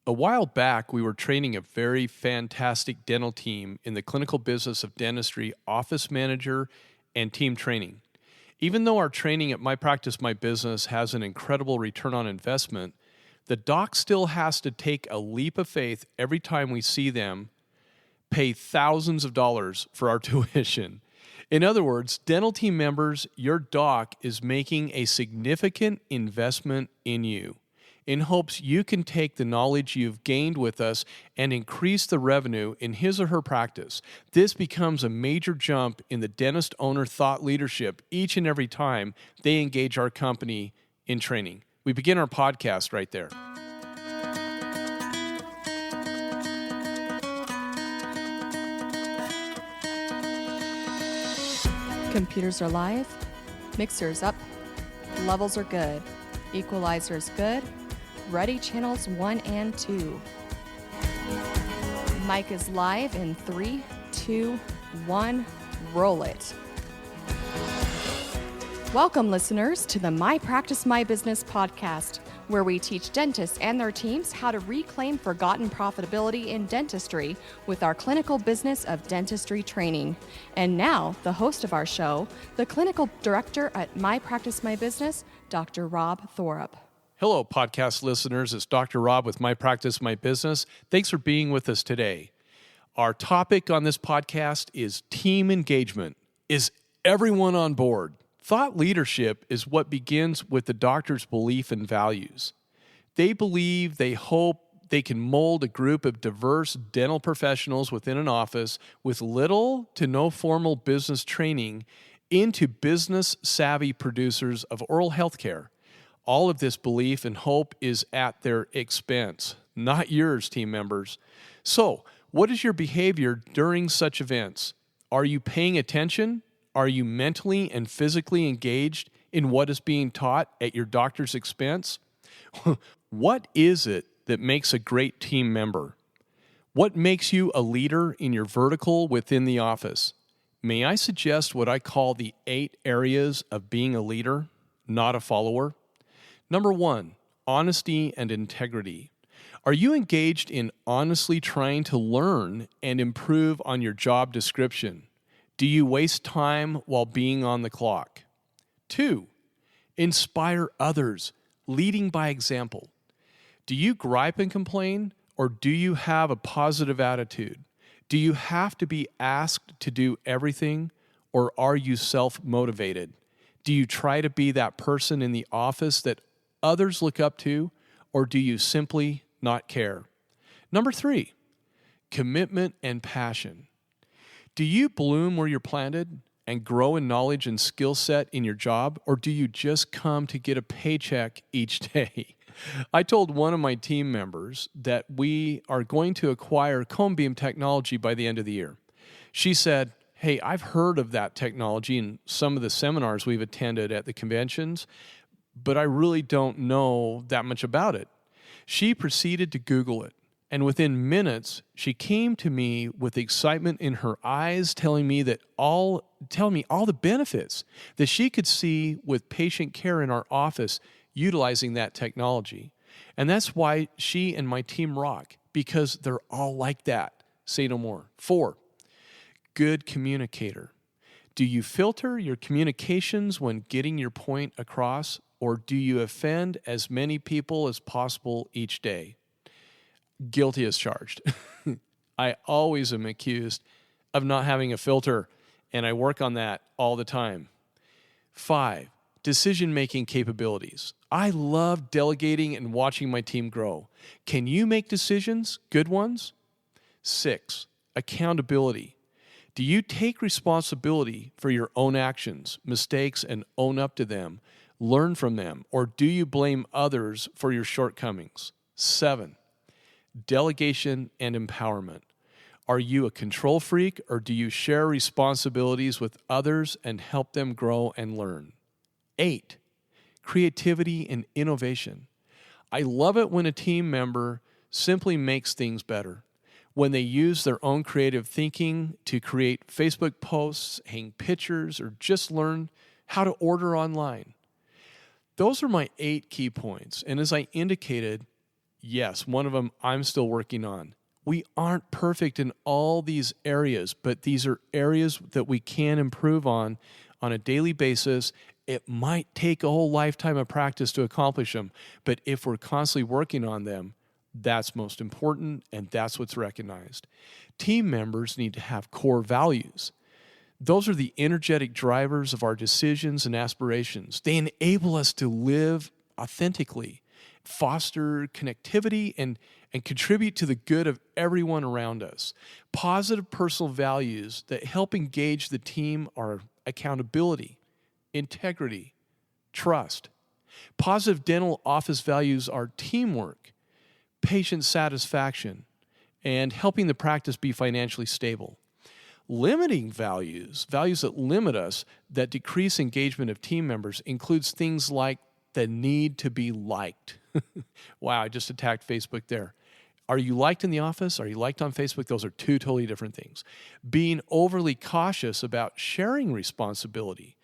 A while back, we were training a very fantastic dental team in the clinical business of dentistry, office manager, and team training. Even though our training at My Practice, My Business has an incredible return on investment, the doc still has to take a leap of faith every time we see them pay thousands of dollars for our tuition. In other words, dental team members, your doc is making a significant investment in you in hopes you can take the knowledge you've gained with us and increase the revenue in his or her practice. This becomes a major jump in the dentist owner thought leadership each and every time they engage our company in training. We begin our podcast right there. Computers are live, mixers up, levels are good, equalizers good, ready channels 1 and 2. Mic is live in 3, 2, 1, roll it. Welcome, listeners, to the My Practice, My Business podcast, where we teach dentists and their teams how to reclaim forgotten profitability in dentistry with our clinical business of dentistry training. And now, the host of our show, the clinical director at My Practice, My Business, Dr. Rob Thorup. Hello, podcast listeners. It's Dr. Rob with My Practice, My Business. Thanks for being with us today. Our topic on this podcast is team engagement. Is everyone on board? Thought leadership is what begins with the doctor's belief and values. They believe, they hope they can mold a group of diverse dental professionals within an office with little to no formal business training into business-savvy producers of oral health care. All of this belief and hope is at their expense, not yours, team members. So, what is your behavior during such events? Are you paying attention? Are you mentally and physically engaged in what is being taught at your doctor's expense? What is it that makes a great team member? What makes you a leader in your vertical within the office? May I suggest what I call the 8 areas of being a leader, not a follower? Number 1, honesty and integrity. Are you engaged in honestly trying to learn and improve on your job description? Do you waste time while being on the clock? 2, inspire others, leading by example. Do you gripe and complain, or do you have a positive attitude? Do you have to be asked to do everything, or are you self-motivated? Do you try to be that person in the office that others look up to, or do you simply not care? Number 3, commitment and passion. Do you bloom where you're planted and grow in knowledge and skill set in your job, or do you just come to get a paycheck each day? I told one of my team members that we are going to acquire cone beam technology by the end of the year. She said, "Hey, I've heard of that technology in some of the seminars we've attended at the conventions, but I really don't know that much about it." She proceeded to Google it. And within minutes, she came to me with excitement in her eyes, telling me all the benefits that she could see with patient care in our office utilizing that technology. And that's why she and my team rock, because they're all like that. Say no more. 4, good communicator. Do you filter your communications when getting your point across, or do you offend as many people as possible each day? Guilty as charged. I always am accused of not having a filter, and I work on that all the time. 5, decision-making capabilities. I love delegating and watching my team grow. Can you make decisions, good ones? 6, accountability. Do you take responsibility for your own actions, mistakes, and own up to them, learn from them, or do you blame others for your shortcomings? 7, delegation and empowerment. Are you a control freak, or do you share responsibilities with others and help them grow and learn? 8, creativity and innovation. I love it when a team member simply makes things better, when they use their own creative thinking to create Facebook posts, hang pictures, or just learn how to order online. Those are my 8 key points. And as I indicated, Yes, one of them I'm still working on. We aren't perfect in all these areas, but these are areas that we can improve on a daily basis. It might take a whole lifetime of practice to accomplish them, but if we're constantly working on them, that's most important, and that's what's recognized. Team members need to have core values. Those are the energetic drivers of our decisions and aspirations. They enable us to live authentically, foster connectivity, and contribute to the good of everyone around us. Positive personal values that help engage the team are accountability, integrity, trust. Positive dental office values are teamwork, patient satisfaction, and helping the practice be financially stable. Limiting values that limit us, that decrease engagement of team members, includes things like the need to be liked. Wow, I just attacked Facebook there. Are you liked in the office? Are you liked on Facebook? Those are two totally different things. Being overly cautious about sharing responsibility.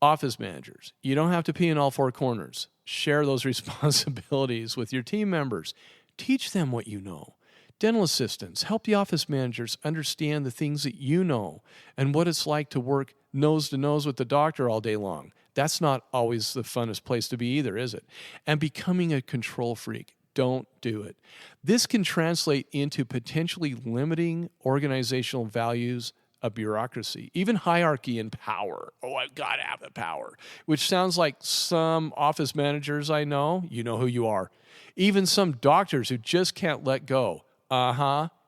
Office managers, you don't have to pee in all four corners. Share those responsibilities with your team members. Teach them what you know. Dental assistants, help the office managers understand the things that you know and what it's like to work nose to nose with the doctor all day long. That's not always the funnest place to be either, is it? And becoming a control freak. Don't do it. This can translate into potentially limiting organizational values of bureaucracy, even hierarchy and power. Oh, I've got to have the power, which sounds like some office managers I know. You know who you are. Even some doctors who just can't let go.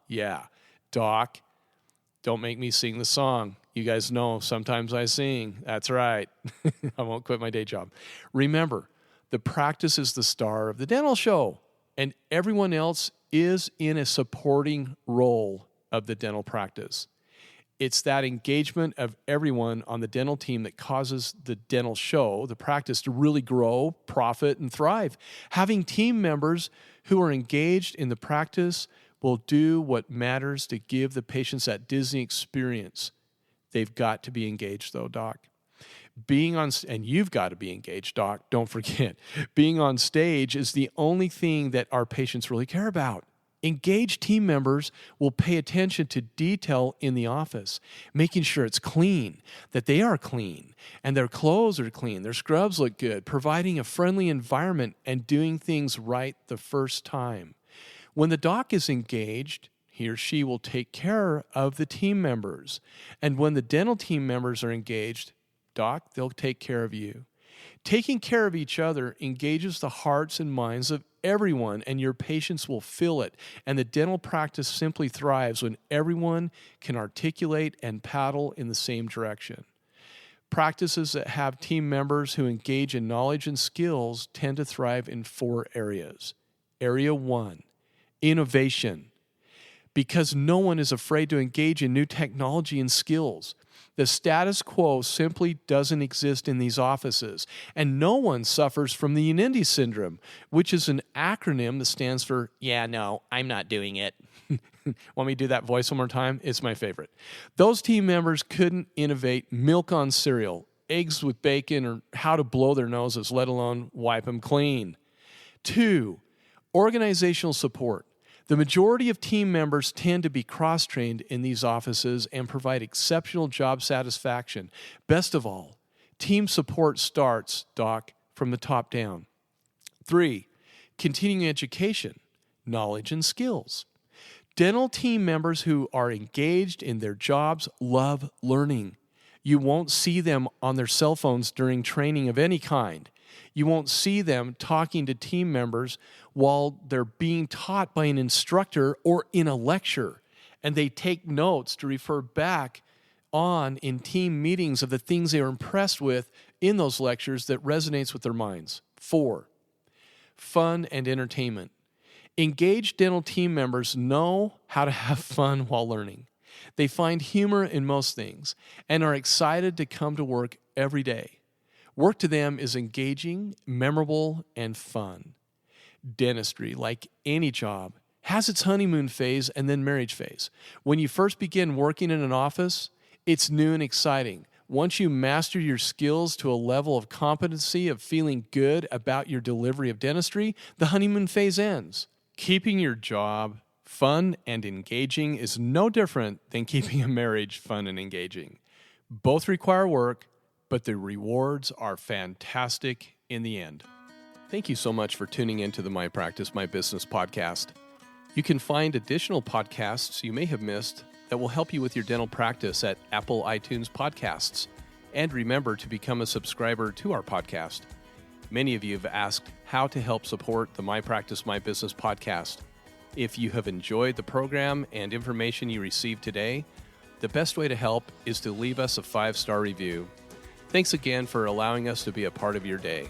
Yeah. Doc, don't make me sing the song. You guys know sometimes I sing. That's right. I won't quit my day job. Remember, the practice is the star of the dental show, and everyone else is in a supporting role of the dental practice. It's that engagement of everyone on the dental team that causes the dental show, the practice, to really grow, profit, and thrive. Having team members who are engaged in the practice will do what matters to give the patients that Disney experience. They've got to be engaged, though, Doc. And you've got to be engaged, Doc. Don't forget. Being on stage is the only thing that our patients really care about. Engaged team members will pay attention to detail in the office, making sure it's clean, that they are clean, and their clothes are clean, their scrubs look good, providing a friendly environment and doing things right the first time. When the doc is engaged, he or she will take care of the team members. And when the dental team members are engaged, Doc, they'll take care of you. Taking care of each other engages the hearts and minds of everyone, and your patients will feel it. And the dental practice simply thrives when everyone can articulate and paddle in the same direction. Practices that have team members who engage in knowledge and skills tend to thrive in 4 areas. Area 1, innovation. Because no one is afraid to engage in new technology and skills. The status quo simply doesn't exist in these offices, and no one suffers from the Unindi syndrome, which is an acronym that stands for, yeah, no, I'm not doing it. Want me to do that voice one more time? It's my favorite. Those team members couldn't innovate milk on cereal, eggs with bacon, or how to blow their noses, let alone wipe them clean. 2, organizational support. The majority of team members tend to be cross-trained in these offices and provide exceptional job satisfaction. Best of all, team support starts, Doc, from the top down. 3, continuing education, knowledge and skills. Dental team members who are engaged in their jobs love learning. You won't see them on their cell phones during training of any kind. You won't see them talking to team members while they're being taught by an instructor or in a lecture, and they take notes to refer back on in team meetings of the things they are impressed with in those lectures that resonates with their minds. 4, fun and entertainment. Engaged dental team members know how to have fun while learning. They find humor in most things and are excited to come to work every day. Work to them is engaging, memorable, and fun. Dentistry, like any job, has its honeymoon phase and then marriage phase. When you first begin working in an office, it's new and exciting. Once you master your skills to a level of competency of feeling good about your delivery of dentistry, the honeymoon phase ends. Keeping your job fun and engaging is no different than keeping a marriage fun and engaging. Both require work, but the rewards are fantastic in the end. Thank you so much for tuning into the My Practice, My Business podcast. You can find additional podcasts you may have missed that will help you with your dental practice at Apple iTunes Podcasts. And remember to become a subscriber to our podcast. Many of you have asked how to help support the My Practice, My Business podcast. If you have enjoyed the program and information you received today, the best way to help is to leave us a 5-star review. Thanks again for allowing us to be a part of your day.